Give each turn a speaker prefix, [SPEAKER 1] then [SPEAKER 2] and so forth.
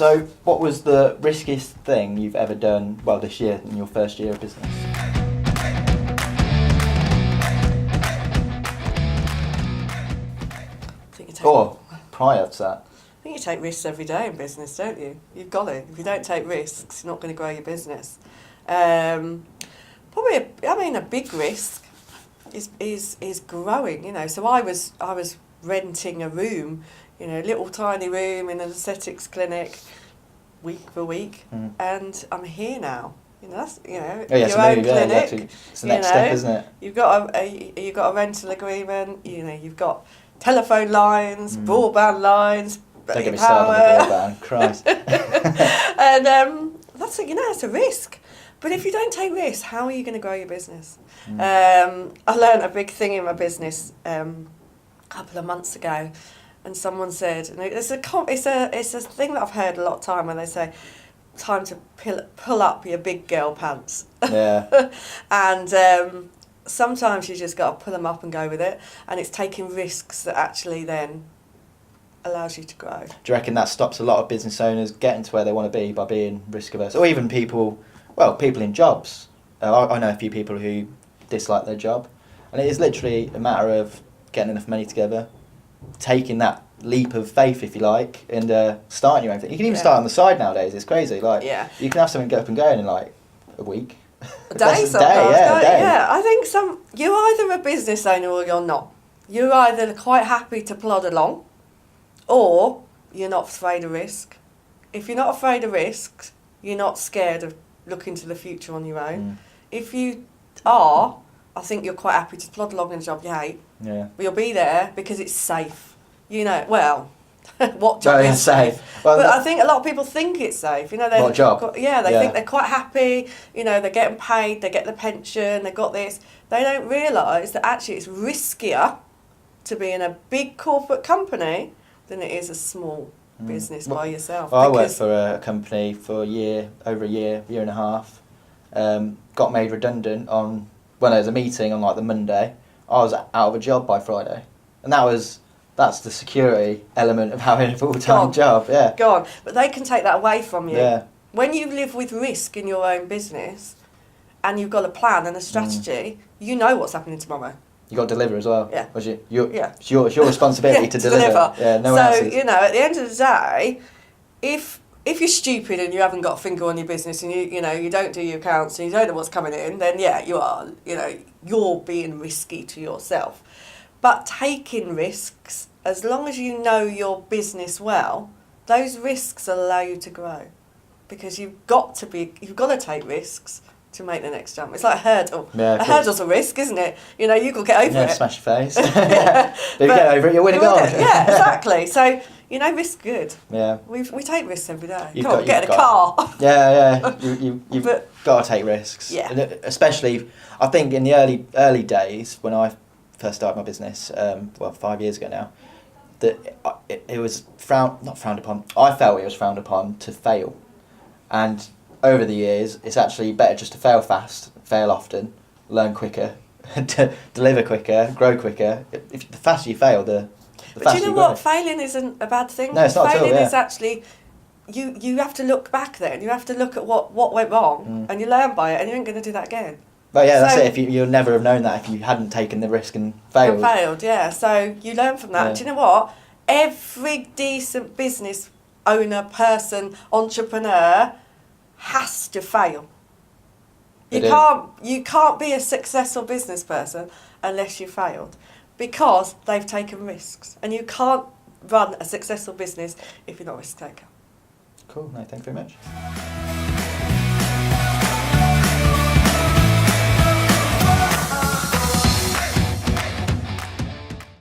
[SPEAKER 1] So, what was the riskiest thing you've ever done, well, this year, in your first year of business? Or prior to that?
[SPEAKER 2] I think you take risks every day in business, don't you? You've got to. If you don't take risks, you're not going to grow your business. Probably, a big risk is growing. You know, so I was renting a room, you know, a little tiny room in an aesthetics clinic, week for week, and I'm here now. You know, that's your own clinic.
[SPEAKER 1] It's the next step, isn't it?
[SPEAKER 2] You've got a rental agreement. You know, you've got telephone lines, broadband lines.
[SPEAKER 1] Don't get me started on the broadband, Christ.
[SPEAKER 2] And it's a risk. But if you don't take risks, how are you going to grow your business? I learned a big thing in my business a couple of months ago, and someone said, and it's a thing that I've heard a lot of time when they say, time to pull up your big girl pants.
[SPEAKER 1] Yeah.
[SPEAKER 2] And sometimes you just got to pull them up and go with it, and it's taking risks that actually then allows you to grow.
[SPEAKER 1] Do you reckon that stops a lot of business owners getting to where they want to be by being risk averse, or even people in jobs? I know a few people who dislike their job, and it is literally a matter of getting enough money together, taking that leap of faith, if you like, and starting your own thing. You can even start on the side nowadays. It's crazy. You can have something get up and going in like a week.
[SPEAKER 2] A day sometimes. Yeah, I think you're either a business owner or you're not. You're either quite happy to plod along, or you're not afraid of risk. If you're not afraid of risks, you're not scared of looking to the future on your own. If you are, I think you're quite happy to plod along in a job you hate.
[SPEAKER 1] Yeah.
[SPEAKER 2] But you'll be there because it's safe. You know, what job is safe?
[SPEAKER 1] Well,
[SPEAKER 2] but I think a lot of people think it's safe. You know,
[SPEAKER 1] what job?
[SPEAKER 2] They think they're quite happy. You know, they're getting paid, they get the pension, they got this. They don't realise that actually it's riskier to be in a big corporate company than it is a small business by yourself.
[SPEAKER 1] Well, I worked for a company for over a year and a half. Got made redundant on, there was a meeting on like the Monday. I was out of a job by Friday, and that's the security element of having a full-time job. Yeah,
[SPEAKER 2] gone. But they can take that away from you.
[SPEAKER 1] Yeah.
[SPEAKER 2] When you live with risk in your own business, and you've got a plan and a strategy, you know what's happening tomorrow.
[SPEAKER 1] You got to deliver as well.
[SPEAKER 2] Yeah.
[SPEAKER 1] It's your responsibility to deliver. Yeah, no one else's.
[SPEAKER 2] So, you know, at the end of the day, if you're stupid and you haven't got a finger on your business and you don't do your accounts and you don't know what's coming in, then you are, you're being risky to yourself. But taking risks, as long as you know your business well, those risks allow you to grow, because you've got to take risks to make the next jump. It's like a hurdle. Yeah, a hurdle's a risk, isn't it? You could get over it.
[SPEAKER 1] Smash your face. But if you get over it, you'll win a gold.
[SPEAKER 2] Yeah, exactly. So, risk's good.
[SPEAKER 1] Yeah.
[SPEAKER 2] We take risks every day.
[SPEAKER 1] You've
[SPEAKER 2] get in a car.
[SPEAKER 1] Yeah. You've got to take risks.
[SPEAKER 2] Yeah.
[SPEAKER 1] And especially, I think in the early days when I first started my business, 5 years ago now, that it was not frowned upon. I felt it was frowned upon to fail, and over the years, it's actually better just to fail fast, fail often, learn quicker, to deliver quicker, grow quicker. The faster you fail, the faster you grow.
[SPEAKER 2] But you know what? Failing isn't a bad thing.
[SPEAKER 1] No, it's not at all.
[SPEAKER 2] Failing is actually, you have to look back then. You have to look at what went wrong, and you learn by it, and you ain't going to do that again.
[SPEAKER 1] But yeah, that's it. If you'll never have known that if you hadn't taken the risk and failed.
[SPEAKER 2] Yeah. So you learn from that. Yeah. Do you know what? Every decent business owner, person, entrepreneur has to fail. You can't be a successful business person unless you failed, because they've taken risks, and you can't run a successful business if you're not a risk taker.
[SPEAKER 1] Cool. No, thank you very much.